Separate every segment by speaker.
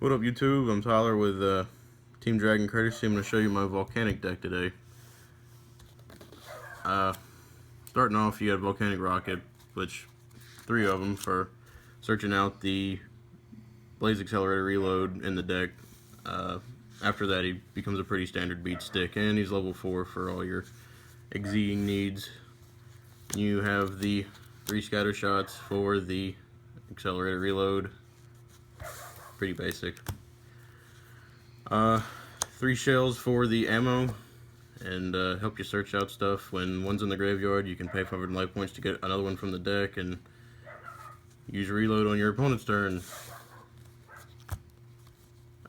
Speaker 1: What up, YouTube? I'm Tyler with Team Dragon Courtesy. I'm going to show you my Volcanic deck today. Starting off, you got Volcanic Rocket, which 3 of them for searching out the Blaze Accelerator reload in the deck. After that, he becomes a pretty standard beat stick, and he's level 4 for all your exeing needs. You have the 3 Scattershots for the Accelerator reload. Pretty basic. 3 shells for the ammo, and help you search out stuff. When one's in the graveyard, you can pay 500 life points to get another one from the deck, and use reload on your opponent's turn.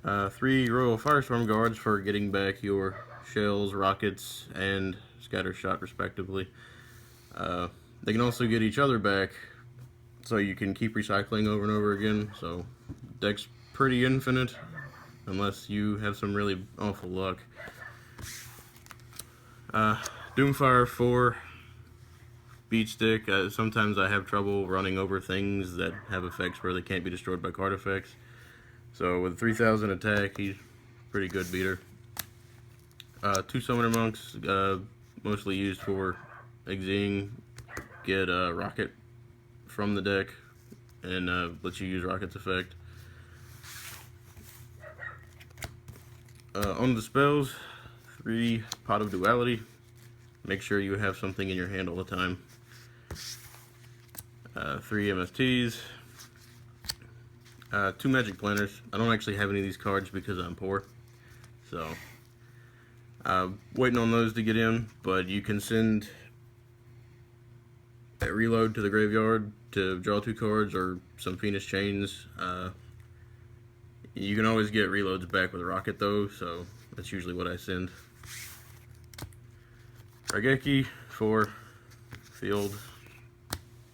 Speaker 1: 3 Royal Firestorm Guards for getting back your shells, rockets, and Scattershot respectively. They can also get each other back, so you can keep recycling over and over again. So deck's pretty infinite, unless you have some really awful luck. Doomfire for beat stick. Sometimes I have trouble running over things that have effects where they can't be destroyed by card effects. So with 3000 attack, he's a pretty good beater. 2 Summoner Monks, mostly used for exeing. Get a rocket from the deck and let you use rocket's effect. On the spells, 3 Pot of Duality. Make sure you have something in your hand all the time. 3 MSTs. 2 Magic Planners. I don't actually have any of these cards because I'm poor, so waiting on those to get in, but you can send a reload to the graveyard to draw 2 cards or some Phoenix Chains. You can always get reloads back with a rocket though, so that's usually what I send. Raigeki for field.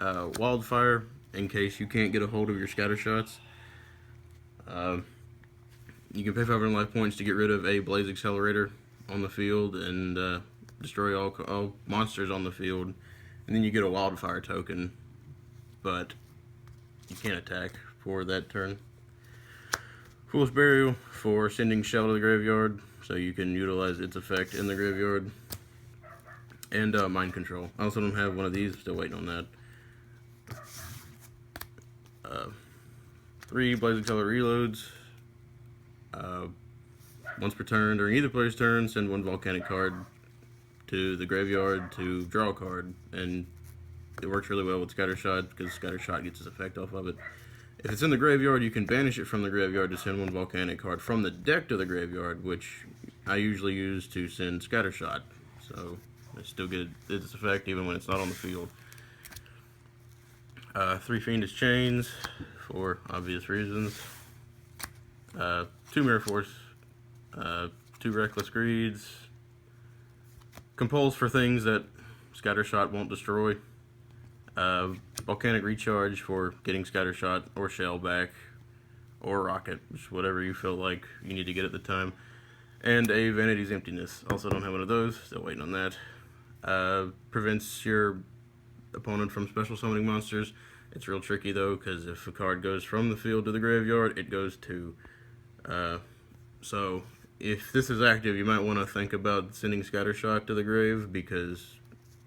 Speaker 1: Wildfire in case you can't get a hold of your Scattershots. You can pay 500 life points to get rid of a Blaze Accelerator on the field and destroy all monsters on the field, and then you get a Wildfire token, but you can't attack for that turn. Foolish Burial for sending Shell to the graveyard, so you can utilize its effect in the graveyard. And Mind Control. I also don't have one of these, still waiting on that. 3 Blaze Accelerator reloads. Once per turn, during either player's turn, send 1 Volcanic card to the graveyard to draw a card, and it works really well with Scattershot because Scattershot gets its effect off of it. If it's in the graveyard, you can banish it from the graveyard to send 1 Volcanic card from the deck to the graveyard, which I usually use to send Scattershot. So I still get its effect even when it's not on the field. 3 Fiendish Chains for obvious reasons. 2 Mirror Force. 2 Reckless Greeds. Compulse for things that Scattershot won't destroy. Volcanic Recharge for getting Scattershot or Shell back, or Rocket, which whatever you feel like you need to get at the time. And a Vanity's Emptiness. Also don't have one of those, still waiting on that. Prevents your opponent from special summoning monsters. It's real tricky though, because if a card goes from the field to the graveyard, it goes to. So if this is active, you might want to think about sending Scattershot to the grave, because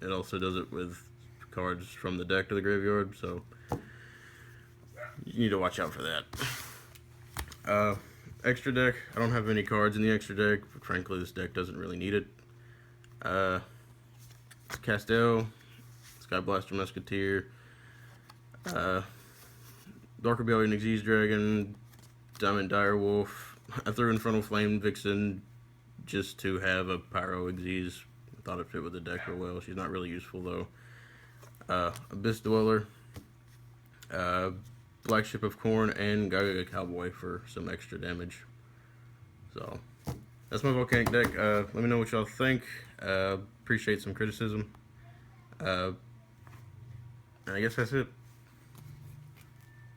Speaker 1: it also does it with cards from the deck to the graveyard, so you need to watch out for that. Extra deck, I don't have any cards in the extra deck, but frankly this deck doesn't really need it. Castell, Sky Blaster Musketeer, Dark Rebellion Xyz Dragon, Diamond Direwolf. I threw Infernal Flame Vixen just to have a Pyro Xyz. I thought it fit with the deck real well. She's not really useful though. Abyss Dweller, Black Ship of Corn, and Gaga Cowboy for some extra damage. So that's my Volcanic deck. Let me know what y'all think. Appreciate some criticism. And I guess that's it.